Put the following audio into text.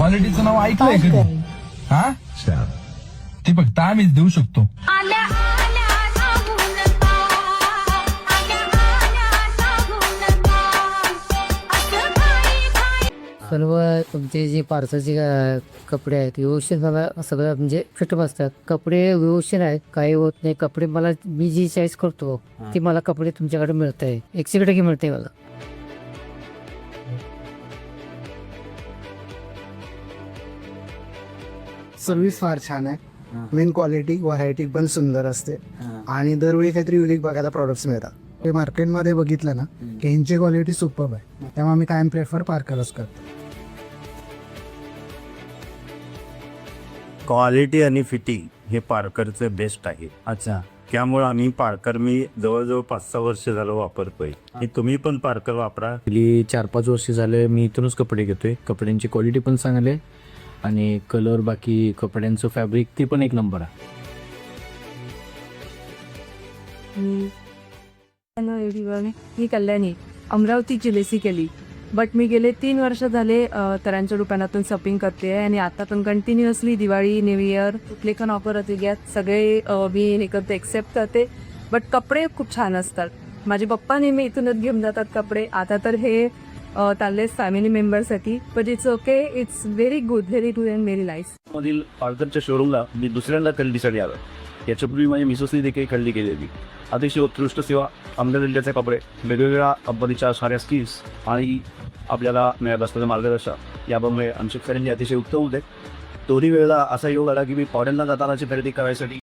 क्वालिटीचं नाव ऐकलंय कधी? हा ते फक्त आम्हीच देऊ शकतो. सर्व तुमचे जे पार्सलचे कपडे आहेत व्यवस्थित मला सगळं म्हणजे फिट बसतात. कपडे व्यवस्थित आहेत, काही होत नाही. कपडे मला मी जी चॉईस करतो ती मला कपडे तुमच्याकडे मिळत आहे, 100% मिळते मला. सर्व्हिस फार छान आहे. मेन क्वालिटी व्हरायटी पण सुंदर असते आणि दरवेळी काहीतरी युनिक बघायला प्रॉडक्ट्स मिळतात. ते मार्केटमध्ये बघितलं ना की ह्यांची क्वालिटी सुपर आहे, त्यामुळे आम्ही कायम प्रेफर पार्करच करतो. क्वालिटी आणि फिटिंग हे पार्करचं बेस्ट आहे. अच्छा. त्यामुळे आम्ही पार्कर मी जवळजवळ 5-6 वर्ष झालं वापरतोय. हे तुम्ही पण पार्कर वापरा. गेली 4-5 वर्ष झाले मी इथूनच कपडे घेतोय. कपड्यांची क्वालिटी पण चांगली आहे आणि कलर बाकी कपड्यांचं फॅब्रिक ते पण एक नंबर आहे. मी कल्याणी अमरावतीची बेसिकली, बट मी गेले 3 वर्ष झाले तरांच्या दुकानातून शॉपिंग करते आणि आता पण कंटिन्युअसली दिवाळी न्यू इयर कुठले पण ऑफर होते सगळे मी हे करते, एक्सेप्ट करते. बट कपडे खूप छान असतात. माझे पप्पा नेहमी इथूनच घेऊन जातात कपडे. आता तर हे चालले फॅमिली मेंबरसाठी, but it's okay, it's very good and very nice. मधील पार्करच्या शोरूमला मी दुसऱ्यांदा खरेदीसाठी आलो. याच्यापूर्वी माझ्या मिसेसनी देखील खरेदी केलेली. अतिशय उत्कृष्ट सेवा, आमच्या जिल्ह्याचे कपडे, वेगवेगळ्या कंपनीच्या साऱ्या स्किल्स आणि आपल्याला मिळत असलेलं मार्गदर्शन यामुळे आमची खरेदी अतिशय उत्तम होते. दोन्ही वेळेला असा योग आला की मी फॉरेनला जातानाची खरेदी करायसाठी